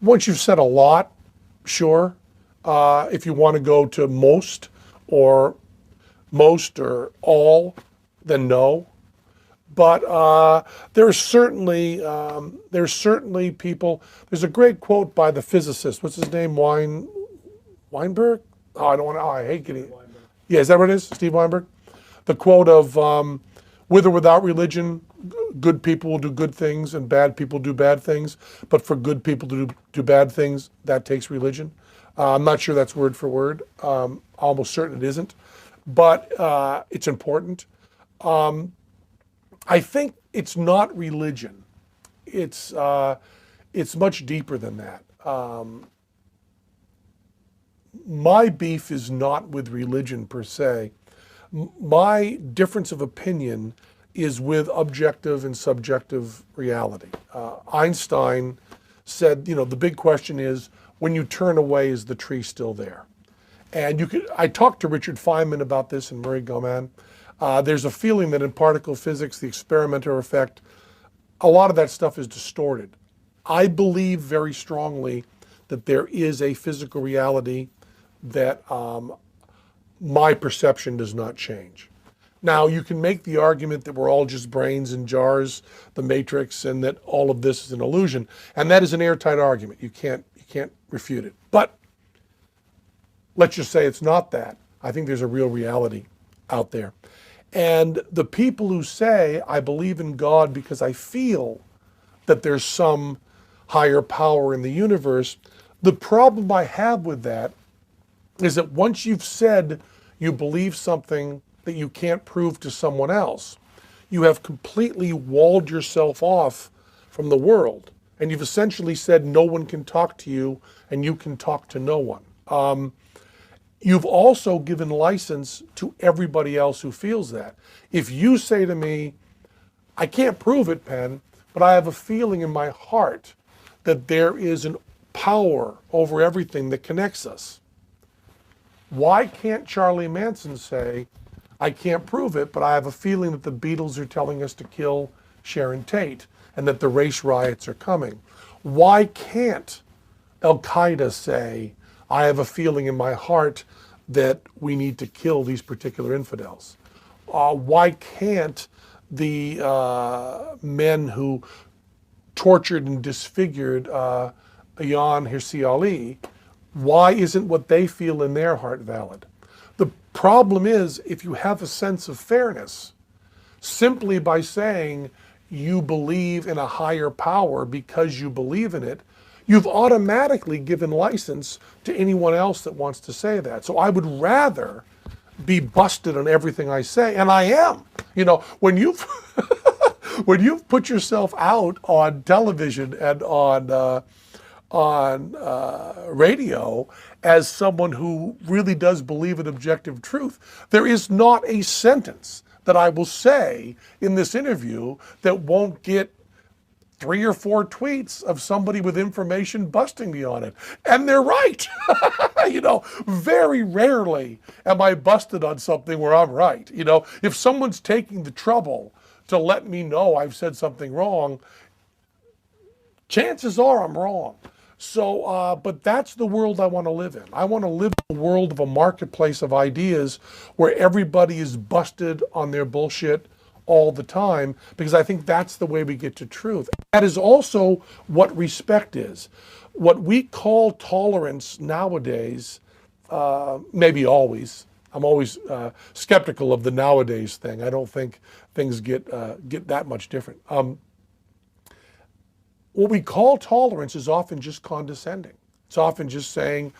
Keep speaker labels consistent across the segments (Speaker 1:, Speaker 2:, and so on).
Speaker 1: Once you've said a lot, sure. If you want to go to or most or all, then no. But there's certainly people. There's a great quote by the physicist. What's his name? Weinberg. Oh, I don't want to. Oh, I hate getting. Yeah, is that what it is? Steve Weinberg. The quote of with or without religion, good people will do good things and bad people do bad things. But for good people to do bad things, that takes religion. I'm not sure that's word for word. Almost certain it isn't. But it's important. I think it's not religion. It's much deeper than that. My beef is not with religion per se. My difference of opinion is with objective and subjective reality. Einstein said, the big question is, when you turn away, is the tree still there? And I talked to Richard Feynman about this and Murray Goman. There's a feeling that in particle physics, the experimenter effect, a lot of that stuff is distorted. I believe very strongly that there is a physical reality that my perception does not change. Now, you can make the argument that we're all just brains in jars, the matrix, and that all of this is an illusion. And that is an airtight argument. You can't refute it. But let's just say it's not that. I think there's a real reality out there. And the people who say, I believe in God because I feel that there's some higher power in the universe, the problem I have with that is that once you've said you believe something that you can't prove to someone else, you have completely walled yourself off from the world. And you've essentially said no one can talk to you and you can talk to no one. You've also given license to everybody else who feels that. If you say to me, I can't prove it, Penn, but I have a feeling in my heart that there is an power over everything that connects us. Why can't Charlie Manson say, I can't prove it, but I have a feeling that the Beatles are telling us to kill Sharon Tate and that the race riots are coming? Why can't Al-Qaeda say, I have a feeling in my heart that we need to kill these particular infidels? Why can't the men who tortured and disfigured Ayaan Hirsi Ali, why isn't what they feel in their heart valid? The problem is, if you have a sense of fairness, simply by saying you believe in a higher power because you believe in it, you've automatically given license to anyone else that wants to say that. So I would rather be busted on everything I say, and I am. When you've when you've put yourself out on television and on radio as someone who really does believe in objective truth, there is not a sentence that I will say in this interview that won't get 3 or 4 tweets of somebody with information busting me on it. And they're right. Very rarely am I busted on something where I'm right. If someone's taking the trouble to let me know I've said something wrong, chances are I'm wrong. So, but that's the world I want to live in. I want to live in a world of a marketplace of ideas where everybody is busted on their bullshit all the time, because I think that's the way we get to truth. That is also what respect is. What we call tolerance nowadays, maybe always, I'm always skeptical of the nowadays thing. I don't think things get that much different. What we call tolerance is often just condescending. It's often just saying,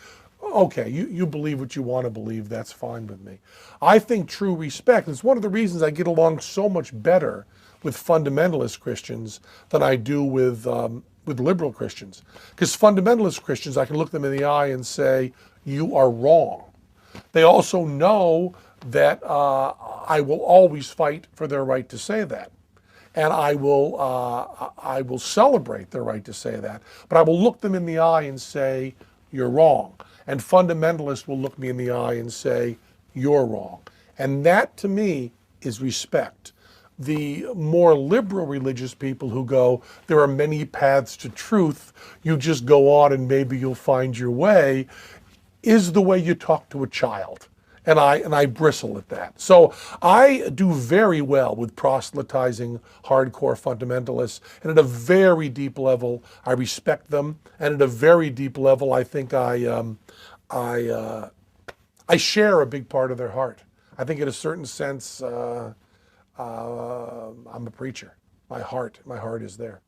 Speaker 1: okay, you believe what you want to believe, that's fine with me. I think true respect, and it's one of the reasons I get along so much better with fundamentalist Christians than I do with liberal Christians. Because fundamentalist Christians, I can look them in the eye and say, you are wrong. They also know that I will always fight for their right to say that. And I will celebrate their right to say that. But I will look them in the eye and say, you're wrong. And fundamentalists will look me in the eye and say, you're wrong. And that, to me, is respect. the more liberal religious people who go, there are many paths to truth, you just go on and maybe you'll find your way, is the way you talk to a child. And I bristle at that. So I do very well with proselytizing hardcore fundamentalists. And at a very deep level, I respect them. And at a very deep level, I think I share a big part of their heart. I think in a certain sense, I'm a preacher. My heart is there.